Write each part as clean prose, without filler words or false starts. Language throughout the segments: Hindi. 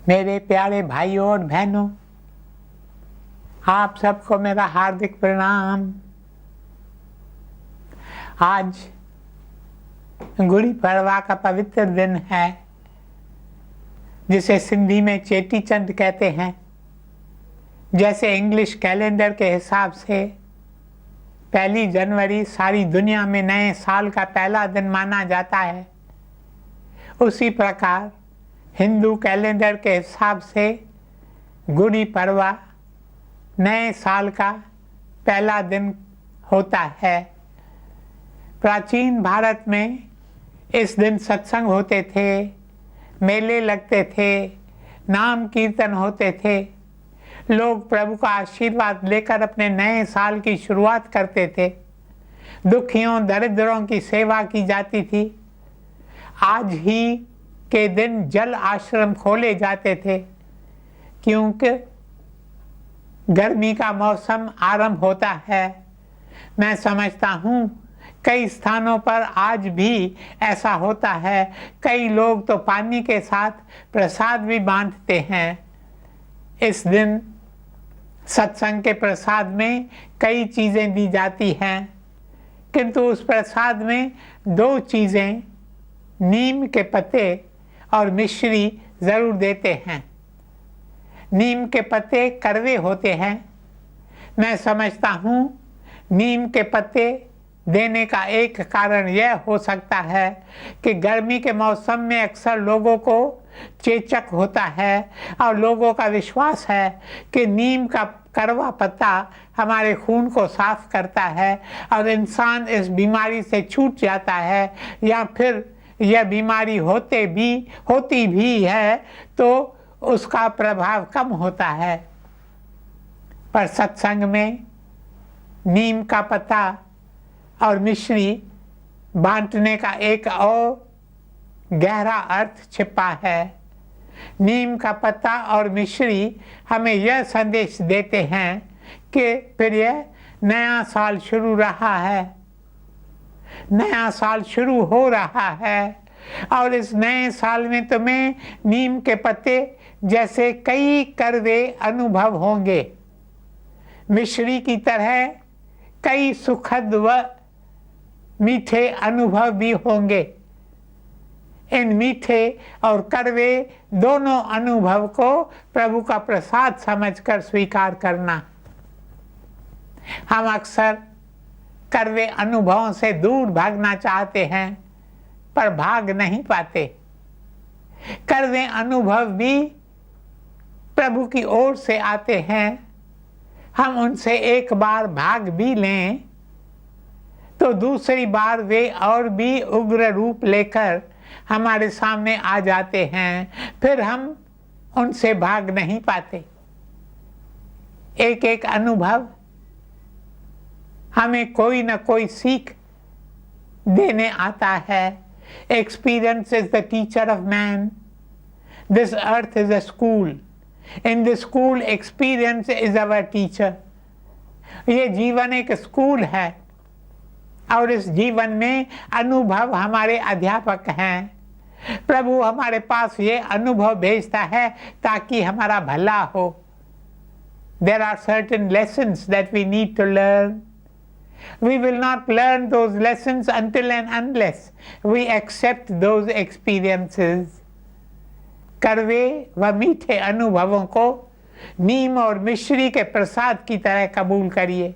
मेरे प्यारे भाइयों और बहनों, आप सबको मेरा हार्दिक प्रणाम। आज गुड़ी पड़वा का पवित्र दिन है, जिसे सिंधी में चेटी चंद कहते हैं। जैसे इंग्लिश कैलेंडर के हिसाब से 1 जनवरी सारी दुनिया में नए साल का पहला दिन माना जाता है, उसी प्रकार हिंदू कैलेंडर के हिसाब से गुड़ी पड़वा नए साल का पहला दिन होता है। प्राचीन भारत में इस दिन सत्संग होते थे, मेले लगते थे, नाम कीर्तन होते थे। लोग प्रभु का आशीर्वाद लेकर अपने नए साल की शुरुआत करते थे। दुखियों दरिद्रों की सेवा की जाती थी। आज ही के दिन जल आश्रम खोले जाते थे, क्योंकि गर्मी का मौसम आरंभ होता है। मैं समझता हूँ कई स्थानों पर आज भी ऐसा होता है। कई लोग तो पानी के साथ प्रसाद भी बांटते हैं। इस दिन सत्संग के प्रसाद में कई चीज़ें दी जाती हैं, किंतु उस प्रसाद में 2 चीज़ें, नीम के पत्ते और मिश्री ज़रूर देते हैं। नीम के पत्ते कड़वे होते हैं। मैं समझता हूँ नीम के पत्ते देने का एक कारण यह हो सकता है कि गर्मी के मौसम में अक्सर लोगों को चेचक होता है और लोगों का विश्वास है कि नीम का कड़वा पत्ता हमारे खून को साफ करता है और इंसान इस बीमारी से छूट जाता है, या फिर यह बीमारी होती भी है तो उसका प्रभाव कम होता है। पर सत्संग में नीम का पत्ता और मिश्री बांटने का एक और गहरा अर्थ छिपा है। नीम का पत्ता और मिश्री हमें यह संदेश देते हैं कि फिर यह नया साल शुरू रहा है, नया साल शुरू हो रहा है, और इस नए साल में तुम्हें नीम के पत्ते जैसे कई कड़वे अनुभव होंगे। मिश्री की तरह कई सुखद व मीठे अनुभव भी होंगे। इन मीठे और कड़वे दोनों अनुभव को प्रभु का प्रसाद समझकर स्वीकार करना। हम अक्सर कड़वे अनुभवों से दूर भागना चाहते हैं, पर भाग नहीं पाते। कड़वे अनुभव भी प्रभु की ओर से आते हैं। हम उनसे एक बार भाग भी लें तो दूसरी बार वे और भी उग्र रूप लेकर हमारे सामने आ जाते हैं। फिर हम उनसे भाग नहीं पाते। एक एक अनुभव हमें कोई न कोई सीख देने आता है। Experience is the teacher of man. This earth is a school. In this school, experience is our teacher. ये जीवन एक स्कूल है और इस जीवन में अनुभव हमारे अध्यापक हैं। प्रभु हमारे पास ये अनुभव भेजता है ताकि हमारा भला हो। There are certain lessons that we need to learn. We will not learn those lessons until and unless we accept those experiences. कड़वे व मीठे अनुभवों को नीम और मिश्री के प्रसाद की तरह कबूल करिए।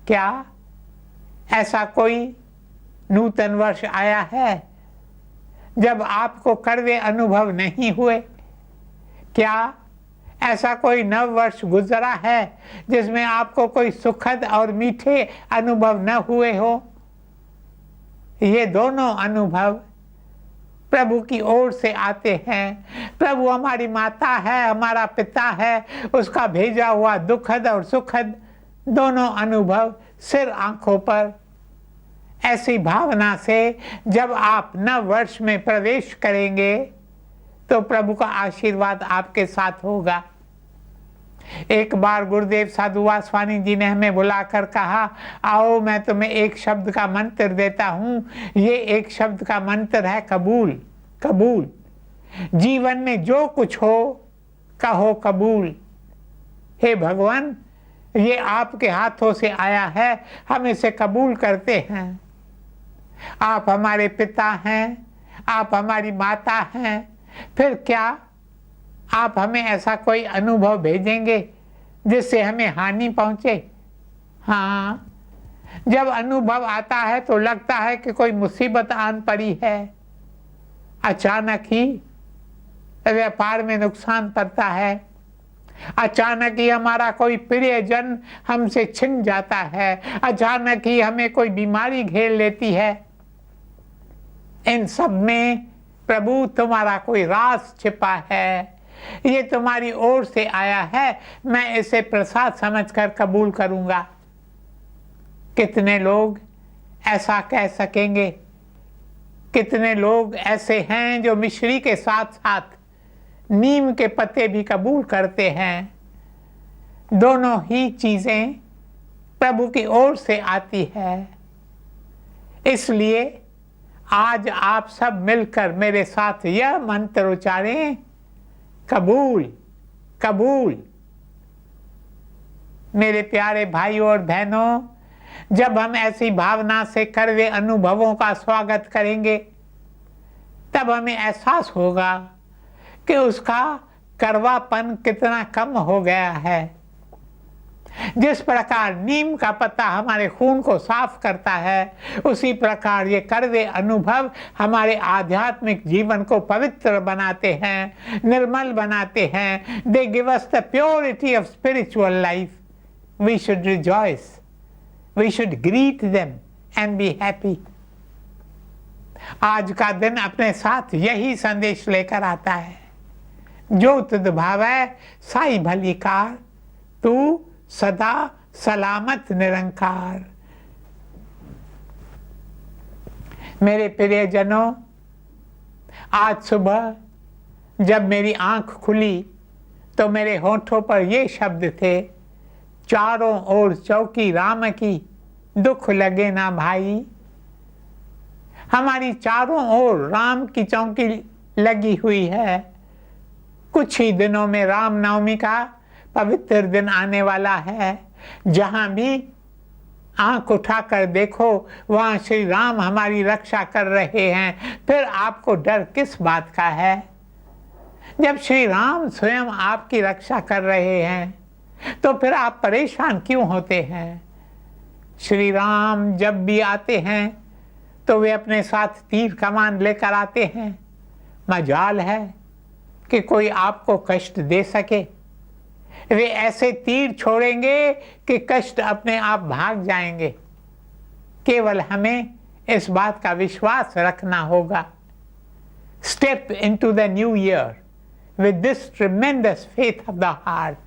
क्या ऐसा कोई नूतन वर्ष आया है जब आपको कड़वे अनुभव नहीं हुए? क्या ऐसा कोई नव वर्ष गुजरा है जिसमें आपको कोई सुखद और मीठे अनुभव न हुए हो? ये दोनों अनुभव प्रभु की ओर से आते हैं। प्रभु हमारी माता है, हमारा पिता है, उसका भेजा हुआ दुखद और सुखद दोनों अनुभव सिर आंखों पर। ऐसी भावना से जब आप नव वर्ष में प्रवेश करेंगे तो प्रभु का आशीर्वाद आपके साथ होगा। एक बार गुरुदेव साधु वासवानी जी ने हमें बुलाकर कहा, आओ मैं तुम्हें एक शब्द का मंत्र देता हूँ। ये एक शब्द का मंत्र है कबूल। कबूल जीवन में जो कुछ हो कहो कबूल। हे भगवान, ये आपके हाथों से आया है, हम इसे कबूल करते हैं। आप हमारे पिता हैं, आप हमारी माता हैं, फिर क्या आप हमें ऐसा कोई अनुभव भेजेंगे जिससे हमें हानि पहुंचे? हाँ, जब अनुभव आता है तो लगता है कि कोई मुसीबत आन पड़ी है। अचानक ही व्यापार में नुकसान पड़ता है, अचानक ही हमारा कोई प्रियजन हमसे छिन जाता है, अचानक ही हमें कोई बीमारी घेर लेती है। इन सब में प्रभु तुम्हारा कोई राज छिपा है, ये तुम्हारी ओर से आया है, मैं इसे प्रसाद समझकर कबूल करूंगा। कितने लोग ऐसा कह सकेंगे? कितने लोग ऐसे हैं जो मिश्री के साथ साथ नीम के पत्ते भी कबूल करते हैं? दोनों ही चीजें प्रभु की ओर से आती है। इसलिए आज आप सब मिलकर मेरे साथ यह मंत्र उच्चारें, कबूल कबूल। मेरे प्यारे भाइयों और बहनों, जब हम ऐसी भावना से कड़वे अनुभवों का स्वागत करेंगे तब हमें एहसास होगा कि उसका कड़वापन कितना कम हो गया है। जिस प्रकार नीम का पत्ता हमारे खून को साफ करता है, उसी प्रकार ये कड़वे अनुभव हमारे आध्यात्मिक जीवन को पवित्र बनाते हैं, निर्मल बनाते हैं। They give us the purity of spiritual life. We should rejoice. We should greet them and be happy. आज का दिन अपने साथ यही संदेश लेकर आता है, जो तुद भावै साई भली कार, तू सदा सलामत निरंकार। मेरे प्रियजनों, आज सुबह जब मेरी आंख खुली तो मेरे होठों पर ये शब्द थे, चारों ओर चौकी राम की, दुख लगे ना भाई। हमारी चारों ओर राम की चौकी लगी हुई है। कुछ ही दिनों में रामनवमी का पवित्र दिन आने वाला है। जहां भी आंख उठाकर देखो वहां श्री राम हमारी रक्षा कर रहे हैं। फिर आपको डर किस बात का है? जब श्री राम स्वयं आपकी रक्षा कर रहे हैं तो फिर आप परेशान क्यों होते हैं? श्री राम जब भी आते हैं तो वे अपने साथ तीर कमान लेकर आते हैं। मजाल है कि कोई आपको कष्ट दे सके। वे ऐसे तीर छोड़ेंगे कि कष्ट अपने आप भाग जाएंगे। केवल हमें इस बात का विश्वास रखना होगा। Step into the new year with this tremendous faith of the heart.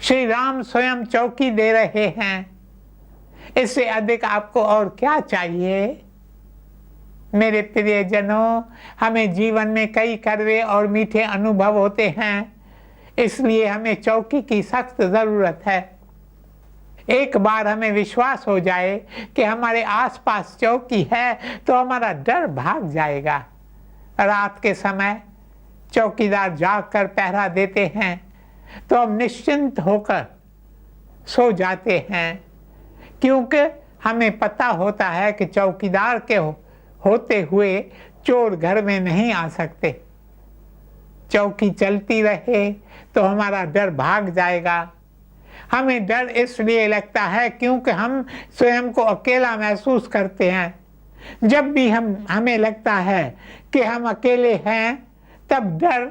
Shri Ram स्वयं चौकी दे रहे हैं, इससे अधिक आपको और क्या चाहिए? मेरे प्रियजनों, हमें जीवन में कई कड़वे और मीठे अनुभव होते हैं, इसलिए हमें चौकी की सख्त जरूरत है। एक बार हमें विश्वास हो जाए कि हमारे आसपास चौकी है तो हमारा डर भाग जाएगा। रात के समय चौकीदार जागकर पहरा देते हैं तो हम निश्चिंत होकर सो जाते हैं, क्योंकि हमें पता होता है कि चौकीदार के होते हुए चोर घर में नहीं आ सकते। चौकी चलती रहे तो हमारा डर भाग जाएगा। हमें डर इसलिए लगता है क्योंकि हम स्वयं को अकेला महसूस करते हैं। जब भी हमें लगता है कि हम अकेले हैं तब डर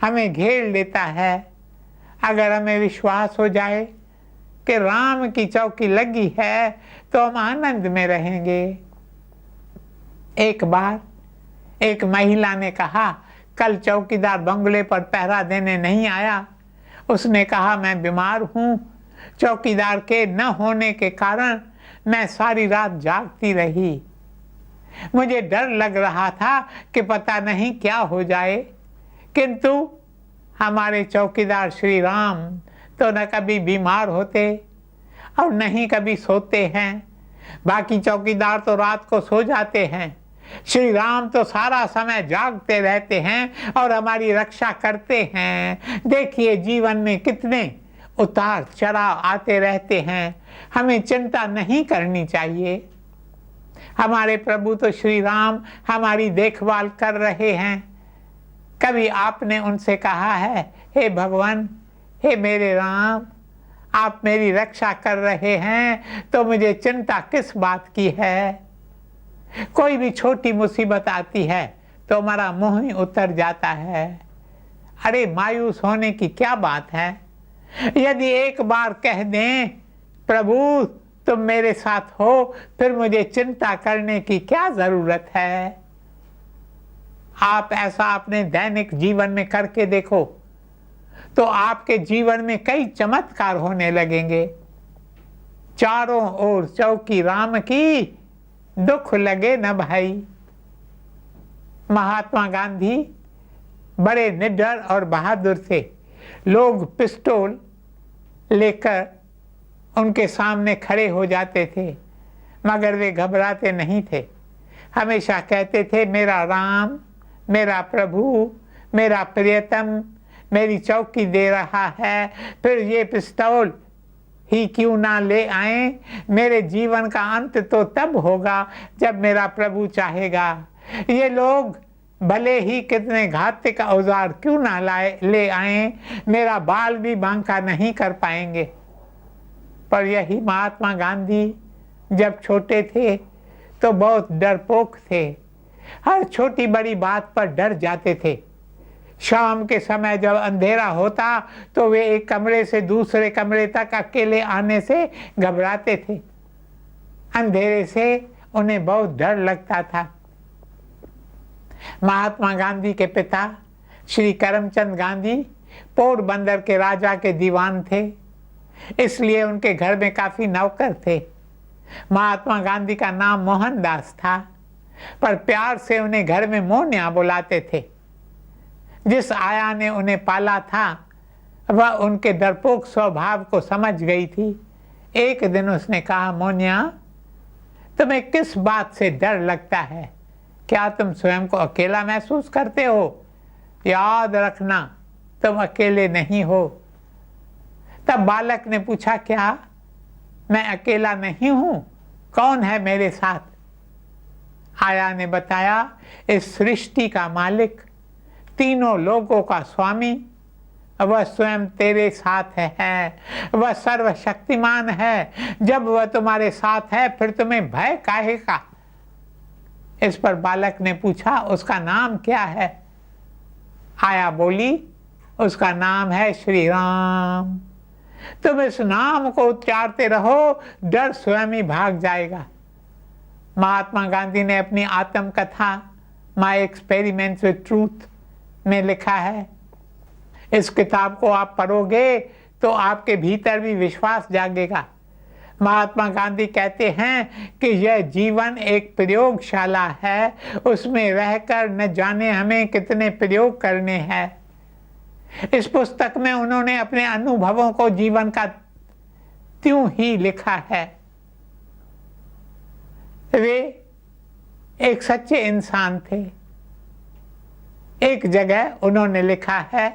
हमें घेर लेता है। अगर हमें विश्वास हो जाए कि राम की चौकी लगी है तो हम आनंद में रहेंगे। एक बार एक महिला ने कहा, कल चौकीदार बंगले पर पहरा देने नहीं आया। उसने कहा, मैं बीमार हूँ। चौकीदार के न होने के कारण मैं सारी रात जागती रही। मुझे डर लग रहा था कि पता नहीं क्या हो जाए, किंतु हमारे चौकीदार श्री राम तो न कभी बीमार होते और न ही कभी सोते हैं। बाकी चौकीदार तो रात को सो जाते हैं, श्री राम तो सारा समय जागते रहते हैं और हमारी रक्षा करते हैं। देखिए जीवन में कितने उतार चढ़ाव आते रहते हैं, हमें चिंता नहीं करनी चाहिए। हमारे प्रभु तो श्री राम हमारी देखभाल कर रहे हैं। कभी आपने उनसे कहा है, हे भगवान, हे मेरे राम, आप मेरी रक्षा कर रहे हैं तो मुझे चिंता किस बात की है? कोई भी छोटी मुसीबत आती है तो हमारा मुंह ही उतर जाता है। अरे मायूस होने की क्या बात है? यदि एक बार कह दें, प्रभु तुम मेरे साथ हो, फिर मुझे चिंता करने की क्या जरूरत है? आप ऐसा अपने दैनिक जीवन में करके देखो तो आपके जीवन में कई चमत्कार होने लगेंगे। चारों ओर चौकी राम की, दुख लगे न भाई। महात्मा गांधी बड़े निडर और बहादुर थे। लोग पिस्तौल लेकर उनके सामने खड़े हो जाते थे, मगर वे घबराते नहीं थे। हमेशा कहते थे, मेरा राम, मेरा प्रभु, मेरा प्रियतम मेरी चौकी दे रहा है, फिर ये पिस्तौल ही क्यों ना ले आए। मेरे जीवन का अंत तो तब होगा जब मेरा प्रभु चाहेगा। ये लोग भले ही कितने घातक औजार क्यों ना ले आए, मेरा बाल भी बांका नहीं कर पाएंगे। पर यही महात्मा गांधी जब छोटे थे तो बहुत डरपोक थे। हर छोटी बड़ी बात पर डर जाते थे। शाम के समय जब अंधेरा होता तो वे एक कमरे से दूसरे कमरे तक अकेले आने से घबराते थे। अंधेरे से उन्हें बहुत डर लगता था। महात्मा गांधी के पिता श्री करमचंद गांधी पोरबंदर के राजा के दीवान थे, इसलिए उनके घर में काफी नौकर थे। महात्मा गांधी का नाम मोहनदास था, पर प्यार से उन्हें घर में मोनिया बुलाते थे। जिस आया ने उन्हें पाला था वह उनके डरपोक स्वभाव को समझ गई थी। एक दिन उसने कहा, मोनिया, तुम्हें किस बात से डर लगता है? क्या तुम स्वयं को अकेला महसूस करते हो? याद रखना, तुम अकेले नहीं हो। तब बालक ने पूछा, क्या मैं अकेला नहीं हूं? कौन है मेरे साथ? आया ने बताया, इस सृष्टि का मालिक, तीनों लोगों का स्वामी, वह स्वयं तेरे साथ है। वह सर्वशक्तिमान है। जब वह तुम्हारे साथ है फिर तुम्हें भय काहे का? इस पर बालक ने पूछा, उसका नाम क्या है? आया बोली, उसका नाम है श्री राम। तुम इस नाम को उच्चारते रहो, डर स्वयं ही भाग जाएगा। महात्मा गांधी ने अपनी आत्मकथा माय एक्सपेरिमेंट्स विद ट्रूथ में लिखा है। इस किताब को आप पढ़ोगे तो आपके भीतर भी विश्वास जागेगा। महात्मा गांधी कहते हैं कि यह जीवन एक प्रयोगशाला है, उसमें रहकर न जाने हमें कितने प्रयोग करने हैं। इस पुस्तक में उन्होंने अपने अनुभवों को जीवन का त्यों ही लिखा है। वे एक सच्चे इंसान थे। एक जगह उन्होंने लिखा है,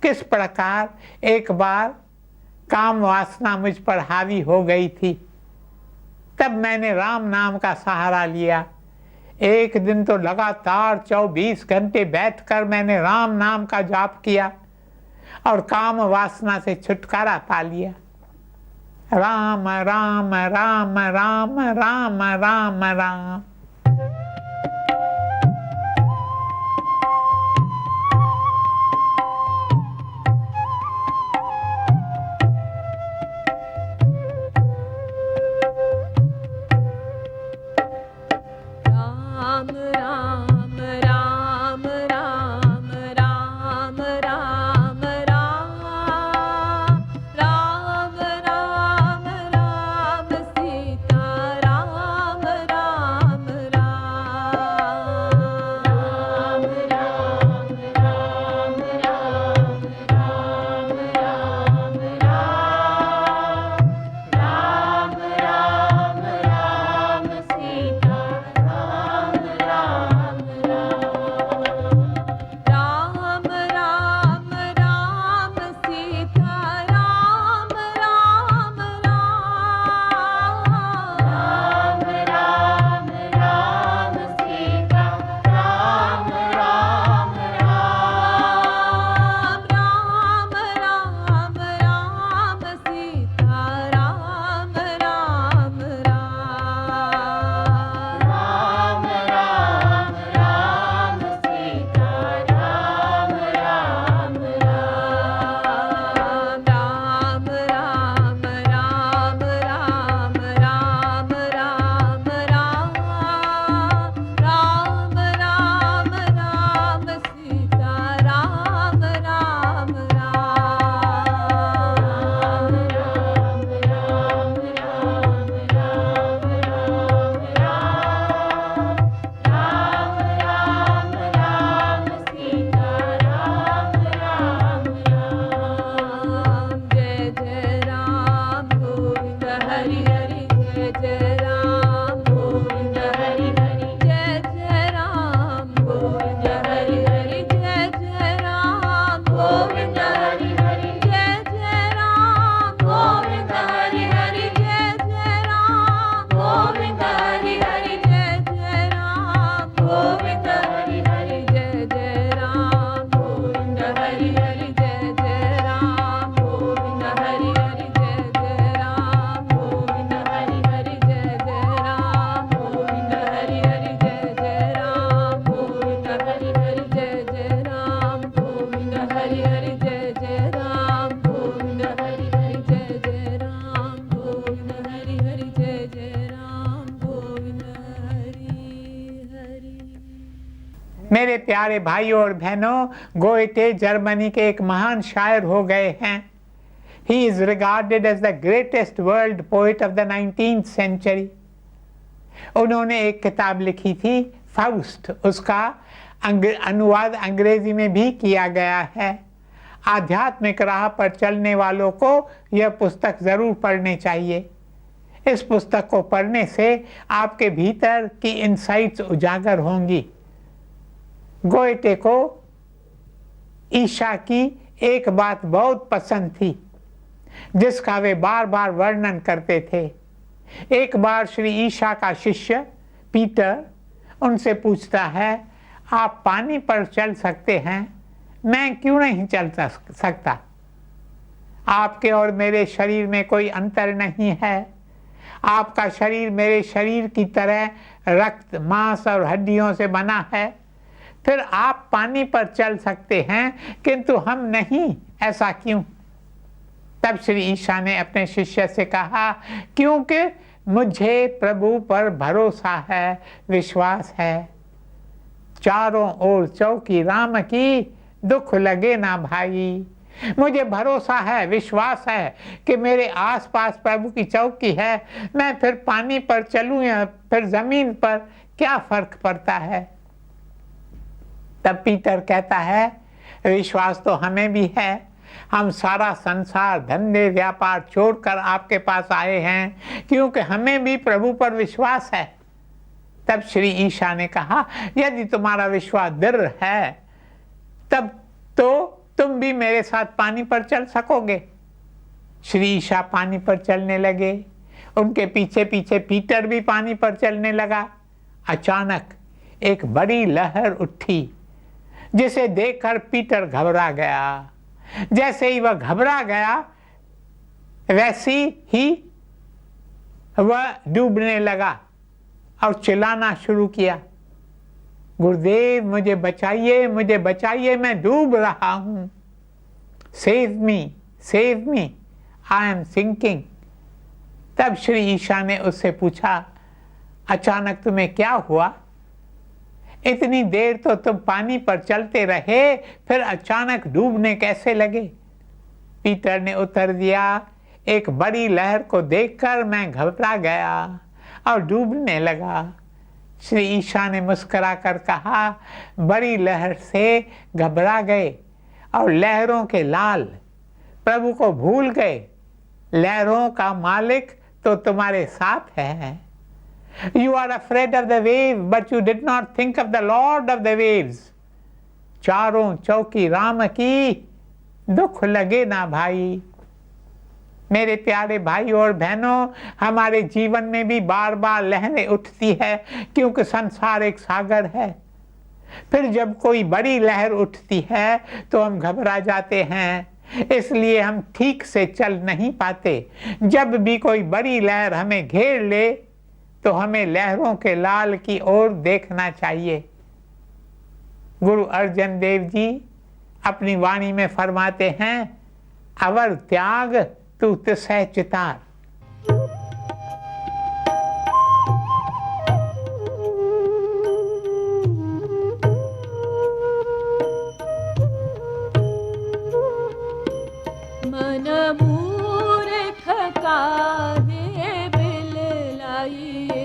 किस प्रकार एक बार काम वासना मुझ पर हावी हो गई थी, तब मैंने राम नाम का सहारा लिया। एक दिन तो लगातार 24 घंटे बैठकर मैंने राम नाम का जाप किया और काम वासना से छुटकारा पा लिया। राम राम राम राम राम राम राम। मेरे प्यारे भाइयों और बहनों, गोएटे जर्मनी के एक महान शायर हो गए हैं। He is regarded as the greatest world poet of the 19th century. उन्होंने एक किताब लिखी थी फाउस्ट, उसका अनुवाद अंग्रेजी में भी किया गया है। आध्यात्मिक राह पर चलने वालों को यह पुस्तक जरूर पढ़नी चाहिए। इस पुस्तक को पढ़ने से आपके भीतर की इनसाइट्स उजागर होंगी। गोएटे को ईशा की एक बात बहुत पसंद थी जिसका वे बार बार वर्णन करते थे। एक बार श्री ईशा का शिष्य पीटर उनसे पूछता है, आप पानी पर चल सकते हैं, मैं क्यों नहीं चल सकता? आपके और मेरे शरीर में कोई अंतर नहीं है। आपका शरीर मेरे शरीर की तरह रक्त, मांस और हड्डियों से बना है। फिर आप पानी पर चल सकते हैं किंतु हम नहीं, ऐसा क्यों? तब श्री ईशा ने अपने शिष्य से कहा, क्योंकि मुझे प्रभु पर भरोसा है, विश्वास है। चारों ओर चौकी राम की, दुख लगे ना भाई। मुझे भरोसा है, विश्वास है कि मेरे आसपास प्रभु की चौकी है। मैं फिर पानी पर चलूं या फिर जमीन पर, क्या फर्क पड़ता है? तब पीटर कहता है, विश्वास तो हमें भी है। हम सारा संसार, धंधे, व्यापार छोड़कर आपके पास आए हैं क्योंकि हमें भी प्रभु पर विश्वास है। तब श्री ईशा ने कहा, यदि तुम्हारा विश्वास दृढ़ है तब तो तुम भी मेरे साथ पानी पर चल सकोगे। श्री ईशा पानी पर चलने लगे। उनके पीछे पीछे पीटर भी पानी पर चलने लगा। अचानक एक बड़ी लहर उठी जिसे देखकर पीटर घबरा गया। जैसे ही वह घबरा गया वैसे ही वह डूबने लगा और चिल्लाना शुरू किया, गुरुदेव मुझे बचाइए, मुझे बचाइए, मैं डूब रहा हूं। Save me, I am sinking. तब श्री ईशा ने उससे पूछा, अचानक तुम्हें क्या हुआ? इतनी देर तो तुम पानी पर चलते रहे, फिर अचानक डूबने कैसे लगे? पीटर ने उत्तर दिया, एक बड़ी लहर को देखकर मैं घबरा गया और डूबने लगा। श्री ईशा ने मुस्कुराकर कहा, बड़ी लहर से घबरा गए और लहरों के लाल प्रभु को भूल गए। लहरों का मालिक तो तुम्हारे साथ है। You are afraid of the wave, but you did not think of the Lord of the waves. चारों चौकी राम की, दुख लगे ना भाई। मेरे प्यारे भाइयों और बहनों, हमारे जीवन में भी बार बार लहरें उठती है क्योंकि संसार एक सागर है। फिर जब कोई बड़ी लहर उठती है तो हम घबरा जाते हैं, इसलिए हम ठीक से चल नहीं पाते। जब भी कोई बड़ी लहर हमें घेर ले तो हमें लहरों के लाल की ओर देखना चाहिए। गुरु अर्जन देव जी अपनी वाणी में फरमाते हैं, अवर त्याग तू तिसह चितार। मन मूर्ख काहे बिललाइए,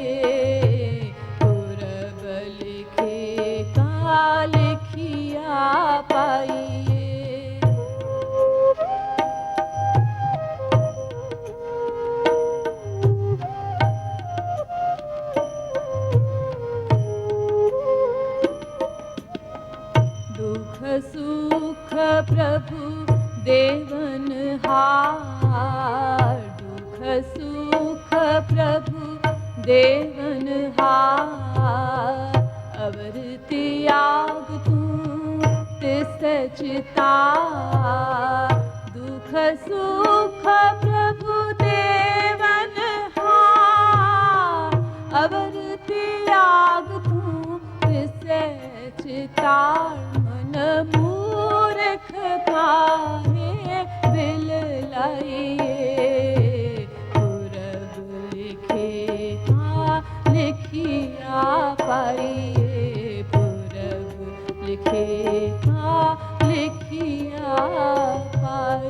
पूरब लिखे का लिखिया पाइए। दुख सुख प्रभु देवन हार, दुख सुख प्रभु देवन हार। अवर त्याग तू तिस चितार, दुख सुख प्रभु देवन हार। अवर त्याग तू तिस चितार। मन मूर्ख काहे बिललाइए, पूरब लिखे का लिखिया पाइए। पूरब किया पाई।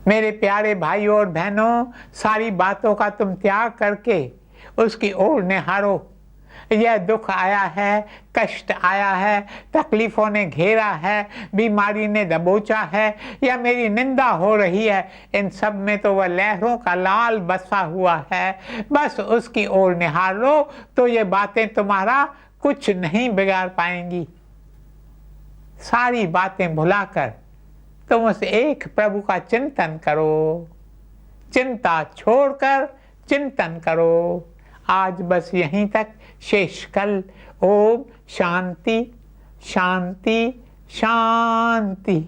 मेरे प्यारे भाइयों और बहनों, सारी बातों का तुम त्याग करके उसकी ओर निहारो। यह दुख आया है, कष्ट आया है, तकलीफों ने घेरा है, बीमारी ने दबोचा है, या मेरी निंदा हो रही है, इन सब में तो वह लहरों का लाल बसा हुआ है। बस उसकी ओर निहार लो तो ये बातें तुम्हारा कुछ नहीं बिगाड़ पाएंगी। सारी बातें भुलाकर तुम उस एक प्रभु का चिंतन करो, चिंता छोड़कर चिंतन करो। आज बस यहीं तक शेष कल। ओम शांति शांति शांति।